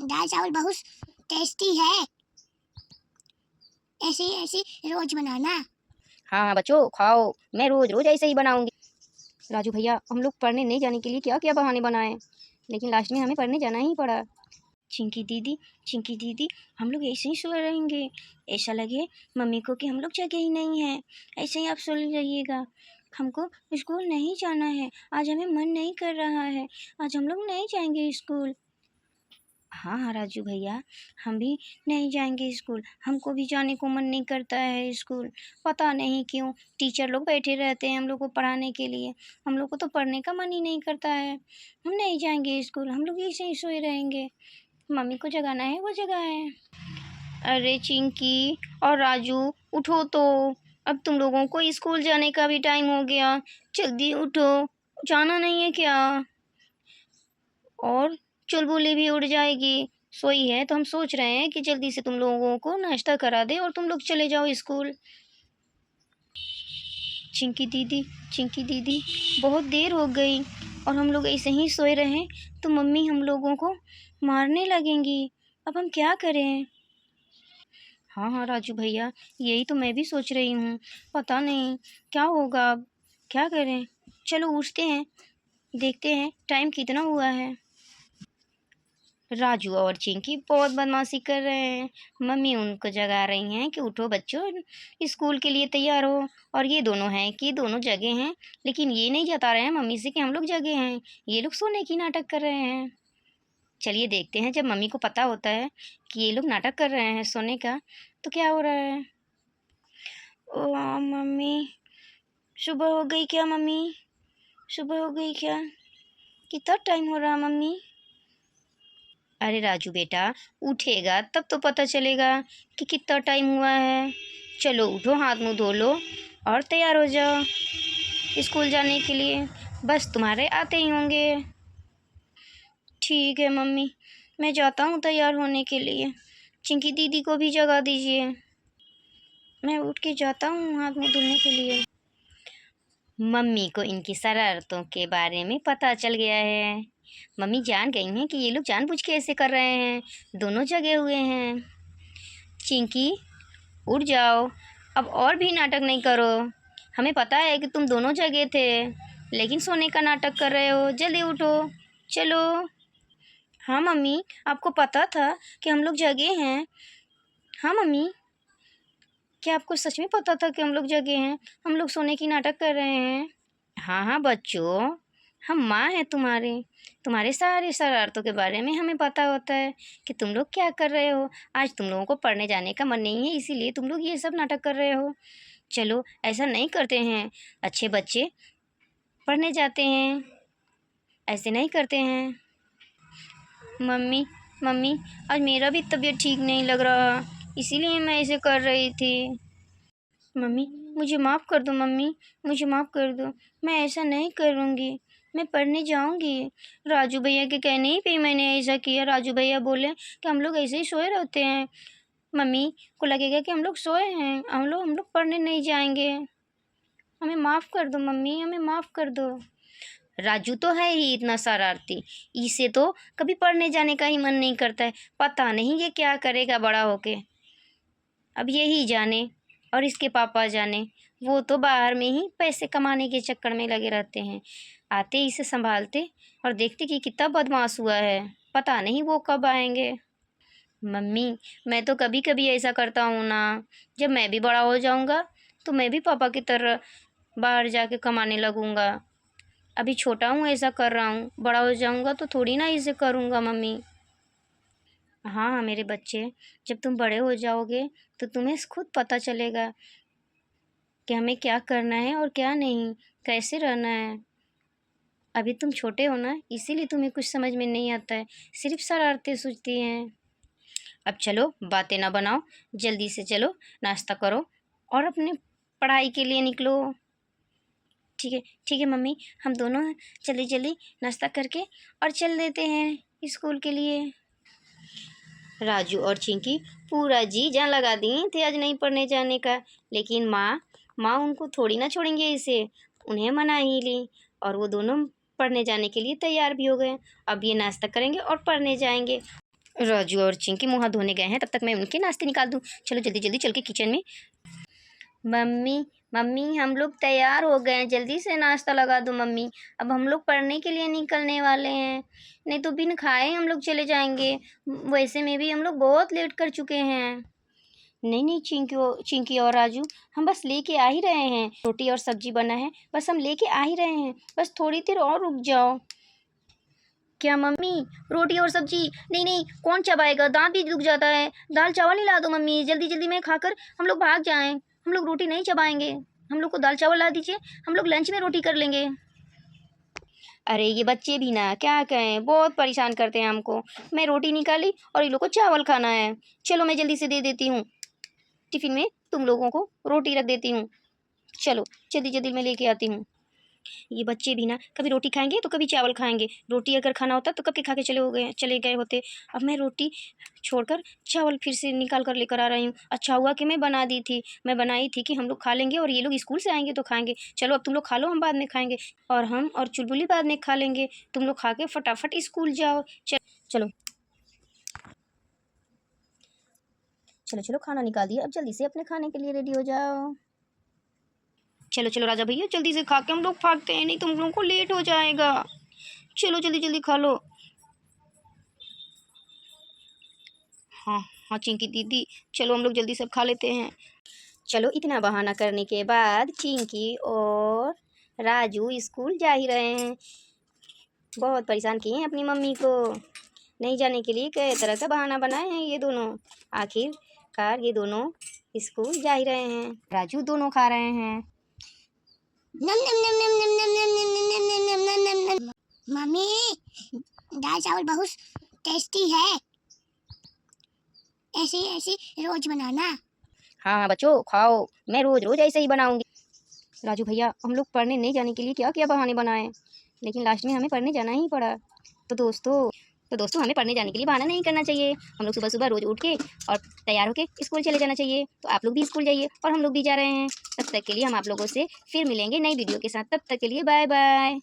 दाल चावल बहुत टेस्टी है। ऐसे ऐसे रोज बनाना। हाँ बच्चों खाओ, मैं रोज रोज ऐसे ही बनाऊंगी। राजू भैया, हम लोग पढ़ने नहीं जाने के लिए क्या क्या बहाने बनाए, लेकिन लास्ट में हमें पढ़ने जाना ही पड़ा। चिंकी दीदी, चिंकी दीदी, हम लोग ऐसे ही सो रहेंगे, ऐसा लगे मम्मी को कि हम लोग जगह ही नहीं है। ऐसे ही आप सो जाइएगा, हमको स्कूल नहीं जाना है, आज हमें मन नहीं कर रहा है, आज हम लोग नहीं जाएंगे स्कूल। हाँ हाँ राजू भैया, हम भी नहीं जाएंगे स्कूल, हमको भी जाने को मन नहीं करता है स्कूल। पता नहीं क्यों टीचर लोग बैठे रहते हैं हम लोग को पढ़ाने के लिए, हम लोग को तो पढ़ने का मन ही नहीं करता है। हम नहीं जाएंगे स्कूल, हम लोग ऐसे ही सोए रहेंगे, मम्मी को जगाना है वो जगह है। अरे चिंकी और राजू, उठो तो, अब तुम लोगों को स्कूल जाने का भी टाइम हो गया, जल्दी उठो, जाना नहीं है क्या? और चुलबुली भी उड़ जाएगी, सोई है तो हम सोच रहे हैं कि जल्दी से तुम लोगों को नाश्ता करा दे और तुम लोग चले जाओ स्कूल। चिंकी दीदी, चिंकी दीदी, बहुत देर हो गई और हम लोग ऐसे ही सोए रहे तो मम्मी हम लोगों को मारने लगेंगी, अब हम क्या करें? हाँ हाँ राजू भैया, यही तो मैं भी सोच रही हूँ, पता नहीं क्या होगा, अब क्या करें। चलो उठते हैं, देखते हैं टाइम कितना हुआ है। राजू और चिंकी बहुत बदमाशी कर रहे हैं, मम्मी उनको जगा रही हैं कि उठो बच्चों, स्कूल के लिए तैयार हो। और ये दोनों हैं कि दोनों जगे हैं, लेकिन ये नहीं जता रहे हैं मम्मी से कि हम लोग जगे हैं, ये लोग सोने की नाटक कर रहे हैं। चलिए देखते हैं, जब मम्मी को पता होता है कि ये लोग नाटक कर रहे हैं सोने का, तो क्या हो रहा है। ओ मम्मी, सुबह हो गई क्या? मम्मी सुबह हो गई क्या? कितना टाइम हो रहा मम्मी? अरे राजू बेटा, उठेगा तब तो पता चलेगा कि कितना टाइम हुआ है। चलो उठो, हाथ मुंह धो लो और तैयार हो जाओ स्कूल जाने के लिए, बस तुम्हारे आते ही होंगे। ठीक है मम्मी, मैं जाता हूँ तैयार होने के लिए, चिंकी दीदी को भी जगा दीजिए, मैं उठ के जाता हूँ हाथ मुंह धुलने के लिए। मम्मी को इनकी शरारतों के बारे में पता चल गया है, मम्मी जान गई हैं कि ये लोग जानबूझ के ऐसे कर रहे हैं, दोनों जगे हुए हैं। चिंकी उठ जाओ, अब और भी नाटक नहीं करो, हमें पता है कि तुम दोनों जगे थे, लेकिन सोने का नाटक कर रहे हो, जल्दी उठो चलो। हाँ मम्मी, आपको पता था कि हम लोग जगे हैं? हाँ मम्मी, क्या आपको सच में पता था कि हम लोग जगे हैं, हम लोग सोने की नाटक कर रहे हैं? हाँ हाँ बच्चों, हम माँ हैं तुम्हारे, तुम्हारे सारे शरारतों के बारे में हमें पता होता है कि तुम लोग क्या कर रहे हो। आज तुम लोगों को पढ़ने जाने का मन नहीं है, इसीलिए तुम लोग ये सब नाटक कर रहे हो। चलो ऐसा नहीं करते हैं, अच्छे बच्चे पढ़ने जाते हैं, ऐसे नहीं करते हैं। मम्मी, मम्मी आज मेरा भी तबीयत ठीक नहीं लग रहा, इसीलिए मैं ऐसे कर रही थी। मम्मी मुझे माफ़ कर दो, मम्मी मुझे माफ़ कर दो, मैं ऐसा नहीं करूँगी, मैं पढ़ने जाऊँगी। राजू भैया के कहने ही पे मैंने ऐसा किया, राजू भैया बोले कि हम लोग ऐसे ही सोए रहते हैं, मम्मी को लगेगा कि हम लोग सोए हैं, हम लोग पढ़ने नहीं जाएंगे, हमें माफ़ कर दो मम्मी, हमें माफ़ कर दो। राजू तो है ही इतना शरारती, इसे तो कभी पढ़ने जाने का ही मन नहीं करता है, पता नहीं ये क्या करेगा बड़ा होके, अब यही जाने और इसके पापा जाने, वो तो बाहर में ही पैसे कमाने के चक्कर में लगे रहते हैं, आते इसे संभालते और देखते कि कितना बदमाश हुआ है, पता नहीं वो कब आएंगे। मम्मी मैं तो कभी कभी ऐसा करता हूँ ना, जब मैं भी बड़ा हो जाऊँगा तो मैं भी पापा की तरह बाहर जाके कमाने लगूँगा, अभी छोटा हूँ ऐसा कर रहा हूँ, बड़ा हो जाऊँगा तो थोड़ी ना इसे करूँगा मम्मी। हाँ हाँ मेरे बच्चे, जब तुम बड़े हो जाओगे तो तुम्हें खुद पता चलेगा कि हमें क्या करना है और क्या नहीं, कैसे रहना है। अभी तुम छोटे हो ना, इसीलिए तुम्हें कुछ समझ में नहीं आता है, सिर्फ शरारतें सूझती हैं। अब चलो बातें ना बनाओ, जल्दी से चलो नाश्ता करो और अपने पढ़ाई के लिए निकलो। ठीक है मम्मी, हम दोनों जल्दी जल्दी नाश्ता करके और चल देते हैं स्कूल के लिए। राजू और चिंकी पूरा जी जान लगा दिए थे आज नहीं पढ़ने जाने का, लेकिन माँ उनको थोड़ी ना छोड़ेंगे इसे, उन्हें मना ही ली और वो दोनों पढ़ने जाने के लिए तैयार भी हो गए। अब ये नाश्ता करेंगे और पढ़ने जाएंगे। राजू और चिंकी मुँह हाथ धोने गए हैं, तब तक मैं उनके नाश्ते निकाल दूँ। चलो जल्दी जल्दी चल के किचन में। मम्मी मम्मी हम लोग तैयार हो गए हैं, जल्दी से नाश्ता लगा दो मम्मी। अब हम लोग पढ़ने के लिए निकलने वाले हैं, नहीं तो बिन खाए हम लोग चले जाएंगे। वैसे में भी हम लोग बहुत लेट कर चुके हैं। नहीं नहीं चिंकी और राजू, हम बस लेके आ ही रहे हैं। रोटी और सब्जी बना है, बस हम लेके आ ही रहे हैं, बस थोड़ी देर और रुक जाओ। क्या मम्मी, रोटी और सब्जी? नहीं नहीं, कौन चबाएगा, दांत भी दुख जाता है। दाल चावल ही ला दो मम्मी, जल्दी जल्दी में खाकर हम लोग भाग जाएं। हम लोग रोटी नहीं चबाएंगे, हम लोग को दाल चावल ला दीजिए, हम लोग लंच में रोटी कर लेंगे। अरे ये बच्चे भी ना क्या कहें, बहुत परेशान करते हैं हमको। मैं रोटी निकाली और ये लोग को चावल खाना है। चलो मैं जल्दी से दे देती हूँ, टिफिन में तुम लोगों को रोटी रख देती हूँ। चलो जल्दी जल्दी मैं लेके आती हूँ। ये बच्चे भी ना कभी रोटी खाएंगे तो कभी चावल खाएंगे। रोटी अगर खाना होता तो कब के खा के चले गए होते। अब मैं रोटी छोड़कर चावल फिर से निकाल कर लेकर आ रही हूँ। अच्छा हुआ कि मैं बनाई थी कि हम लोग खा लेंगे और ये लोग स्कूल से आएंगे तो खाएंगे। चलो अब तुम लोग खा लो, हम बाद में खाएंगे। और हम और चुलबुली बाद में खा लेंगे। तुम लोग खा के फटाफट स्कूल जाओ। चलो चलो चलो, खाना निकाल दिया, अब जल्दी से अपने खाने के लिए रेडी हो जाओ। चलो चलो राजा भैया, जल्दी से खा के हम लोग भागते हैं, नहीं तुम लोगों को लेट हो जाएगा। चलो जल्दी जल्दी खा लो। हाँ हाँ चिंकी दीदी, चलो हम लोग जल्दी सब खा लेते हैं। चलो इतना बहाना करने के बाद चिंकी और राजू स्कूल जा ही रहे हैं। बहुत परेशान किए हैं अपनी मम्मी को, नहीं जाने के लिए कई तरह का बहाना बनाए हैं ये दोनों। आखिरकार ये दोनों स्कूल जा ही रहे हैं। राजू दोनों खा रहे हैं। नम नम नम नम नम नम नम नम नम नम नम नम नम नम। मम्मी, दाल चावल बहुत टेस्टी है, ऐसे ऐसे रोज बनाना। हाँ हाँ बच्चों खाओ, मैं रोज रोज ऐसे ही बनाऊंगी। राजू भैया, हम लोग पढ़ने नहीं जाने के लिए क्या क्या बहाने बनाए, लेकिन लास्ट में हमें पढ़ने जाना ही पड़ा। तो दोस्तों हमें पढ़ने जाने के लिए बहाना नहीं करना चाहिए। हम लोग सुबह सुबह रोज उठ के और तैयार होके स्कूल चले जाना चाहिए। तो आप लोग भी स्कूल जाइए और हम लोग भी जा रहे हैं। तब तक के लिए हम आप लोगों से फिर मिलेंगे नई वीडियो के साथ। तब तक के लिए बाय बाय।